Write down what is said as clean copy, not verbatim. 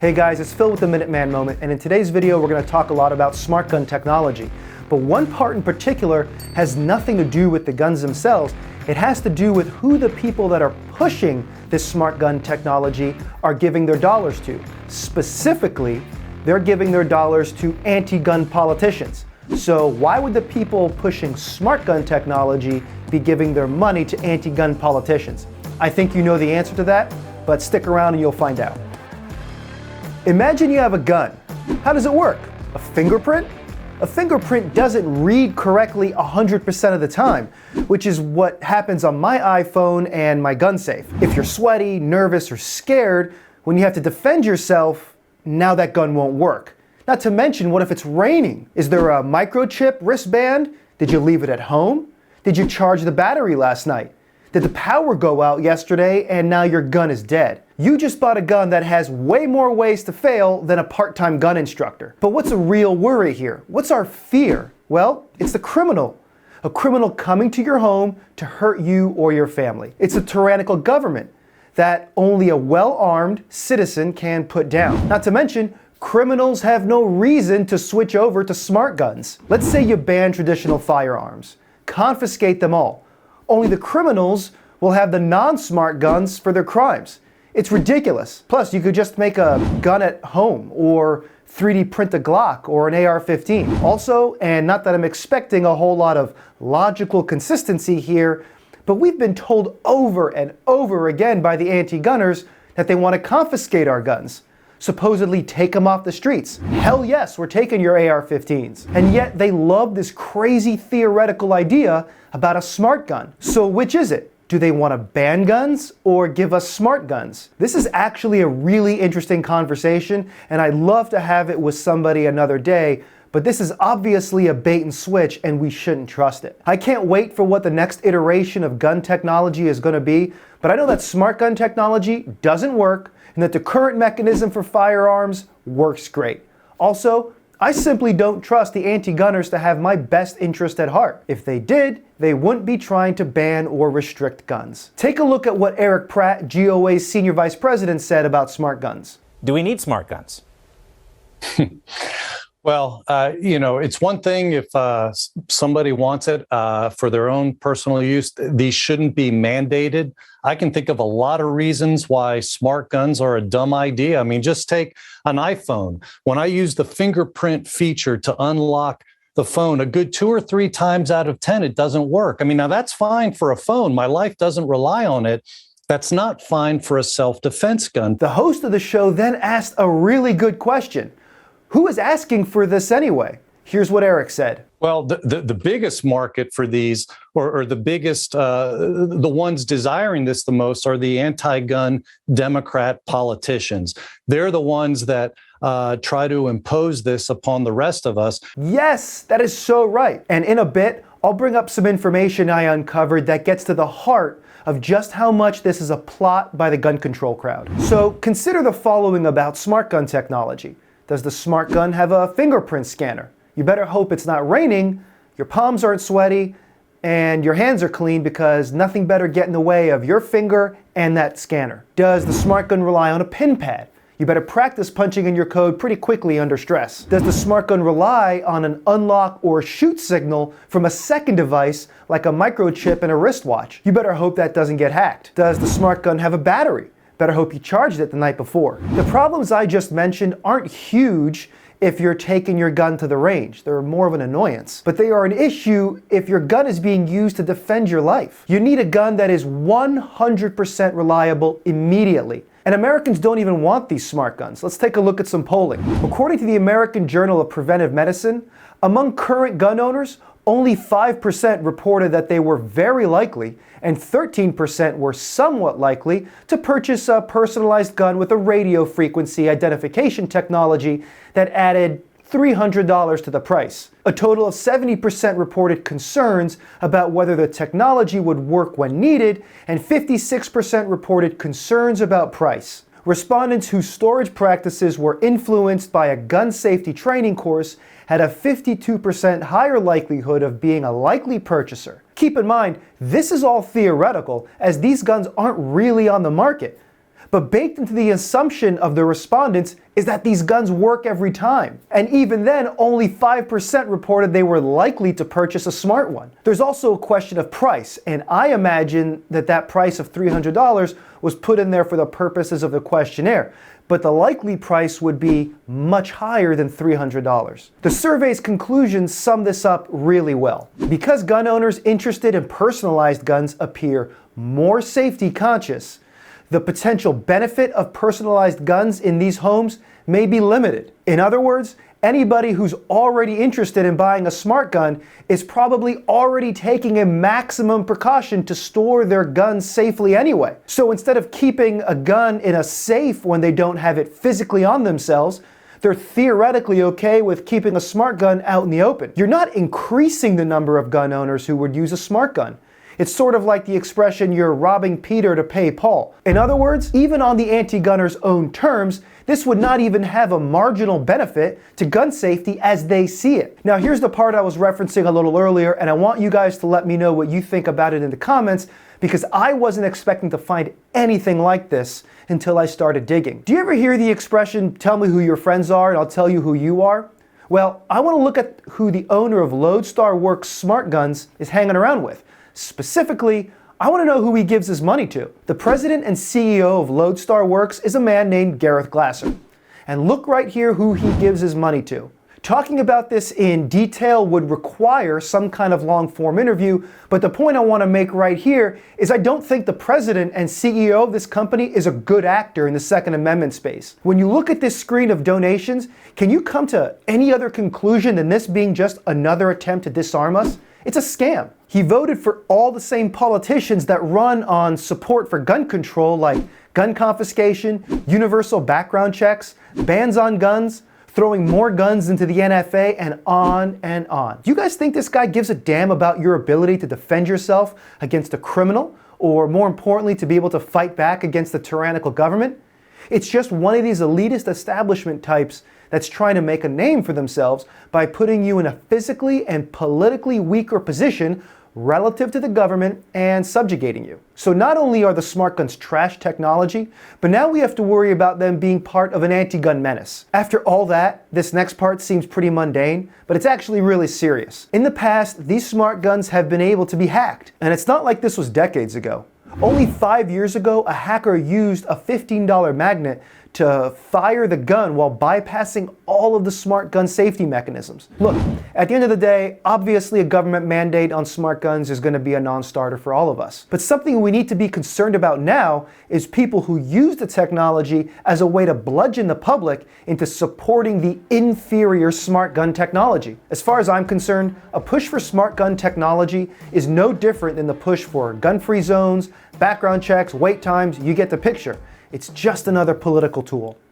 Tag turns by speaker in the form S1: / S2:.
S1: Hey guys, it's Phil with the Minuteman Moment, and in today's video we're going to talk a lot about smart gun technology. But one part in particular has nothing to do with the guns themselves. It has to do with who the people that are pushing this smart gun technology are giving their dollars to. Specifically, they're giving their dollars to anti-gun politicians. So why would the people pushing smart gun technology be giving their money to anti-gun politicians? I think you know the answer to that, but stick around and you'll find out. Imagine you have a gun. How does it work? A fingerprint? A fingerprint doesn't read correctly 100% of the time, which is what happens on my iPhone and my gun safe. If you're sweaty, nervous, or scared, when you have to defend yourself, now that gun won't work. Not to mention, what if it's raining? Is there a microchip wristband? Did you leave it at home? Did you charge the battery last night? Did the power go out yesterday and now your gun is dead? You just bought a gun that has way more ways to fail than a part-time gun instructor. But what's a real worry here? What's our fear? Well, it's the criminal. A criminal coming to your home to hurt you or your family. It's a tyrannical government that only a well-armed citizen can put down. Not to mention, criminals have no reason to switch over to smart guns. Let's say you ban traditional firearms. Confiscate them all. Only the criminals will have the non-smart guns for their crimes. It's ridiculous. Plus, you could just make a gun at home or 3D print a Glock or an AR-15. Also, and not that I'm expecting a whole lot of logical consistency here, but we've been told over and over again by the anti-gunners that they want to confiscate our guns. Supposedly take them off the streets. Hell yes, we're taking your AR-15s. And yet they love this crazy theoretical idea about a smart gun. So which is it? Do they want to ban guns or give us smart guns? This is actually a really interesting conversation, and I'd love to have it with somebody another day, but this is obviously a bait and switch and we shouldn't trust it. I can't wait for what the next iteration of gun technology is going to be, but I know that smart gun technology doesn't work and that the current mechanism for firearms works great. Also, I simply don't trust the anti-gunners to have my best interest at heart. If they did, they wouldn't be trying to ban or restrict guns. Take a look at what Eric Pratt, GOA's senior vice president, said about smart guns.
S2: Do we need smart guns?
S3: Well, it's one thing if somebody wants it for their own personal use. These shouldn't be mandated. I can think of a lot of reasons why smart guns are a dumb idea. I mean, just take an iPhone. When I use the fingerprint feature to unlock the phone, a good 2 or 3 times out of 10, it doesn't work. I mean, now that's fine for a phone. My life doesn't rely on it. That's not fine for a self-defense gun.
S1: The host of the show then asked a really good question. Who is asking for this anyway? Here's what Eric said.
S3: Well, the biggest market for these, or the biggest, the ones desiring this the most are the anti-gun Democrat politicians. They're the ones that try to impose this upon the rest of us.
S1: Yes, that is so right. And in a bit, I'll bring up some information I uncovered that gets to the heart of just how much this is a plot by the gun control crowd. So consider the following about smart gun technology. Does the smart gun have a fingerprint scanner? You better hope it's not raining, your palms aren't sweaty, and your hands are clean because nothing better get in the way of your finger and that scanner. Does the smart gun rely on a pin pad? You better practice punching in your code pretty quickly under stress. Does the smart gun rely on an unlock or shoot signal from a second device like a microchip and a wristwatch? You better hope that doesn't get hacked. Does the smart gun have a battery? Better hope you charged it the night before. The problems I just mentioned aren't huge if you're taking your gun to the range. They're more of an annoyance. But they are an issue if your gun is being used to defend your life. You need a gun that is 100% reliable immediately. And Americans don't even want these smart guns. Let's take a look at some polling. According to the American Journal of Preventive Medicine, among current gun owners, only 5% reported that they were very likely, and 13% were somewhat likely to purchase a personalized gun with a radio frequency identification technology that added $300 to the price. A total of 70% reported concerns about whether the technology would work when needed, and 56% reported concerns about price. Respondents whose storage practices were influenced by a gun safety training course had a 52% higher likelihood of being a likely purchaser. Keep in mind, this is all theoretical, as these guns aren't really on the market. But baked into the assumption of the respondents is that these guns work every time. And even then, only 5% reported they were likely to purchase a smart one. There's also a question of price, and I imagine that that price of $300 was put in there for the purposes of the questionnaire. But the likely price would be much higher than $300. The survey's conclusions sum this up really well. Because gun owners interested in personalized guns appear more safety conscious, the potential benefit of personalized guns in these homes may be limited. In other words, anybody who's already interested in buying a smart gun is probably already taking a maximum precaution to store their guns safely anyway. So instead of keeping a gun in a safe when they don't have it physically on themselves, they're theoretically okay with keeping a smart gun out in the open. You're not increasing the number of gun owners who would use a smart gun. It's sort of like the expression, you're robbing Peter to pay Paul. In other words, even on the anti-gunner's own terms, this would not even have a marginal benefit to gun safety as they see it. Now here's the part I was referencing a little earlier, and I want you guys to let me know what you think about it in the comments, because I wasn't expecting to find anything like this until I started digging. Do you ever hear the expression, tell me who your friends are and I'll tell you who you are? Well, I want to look at who the owner of Lodestar Works smart guns is hanging around with. Specifically, I want to know who he gives his money to. The president and CEO of Lodestar Works is a man named Gareth Glasser. And look right here who he gives his money to. Talking about this in detail would require some kind of long-form interview, but the point I want to make right here is I don't think the president and CEO of this company is a good actor in the Second Amendment space. When you look at this screen of donations, can you come to any other conclusion than this being just another attempt to disarm us? It's a scam. He voted for all the same politicians that run on support for gun control, like gun confiscation, universal background checks, bans on guns, throwing more guns into the NFA, and on and on. Do you guys think this guy gives a damn about your ability to defend yourself against a criminal, or more importantly, to be able to fight back against the tyrannical government? It's just one of these elitist establishment types that's trying to make a name for themselves by putting you in a physically and politically weaker position relative to the government and subjugating you. So not only are the smart guns trash technology, but now we have to worry about them being part of an anti-gun menace. After all that, this next part seems pretty mundane, but it's actually really serious. In the past, these smart guns have been able to be hacked, and it's not like this was decades ago. Only 5 years ago, a hacker used a $15 magnet to fire the gun while bypassing all of the smart gun safety mechanisms. Look, at the end of the day, obviously a government mandate on smart guns is going to be a non-starter for all of us. But something we need to be concerned about now is people who use the technology as a way to bludgeon the public into supporting the inferior smart gun technology. As far as I'm concerned, a push for smart gun technology is no different than the push for gun-free zones, background checks, wait times, you get the picture. It's just another political tool.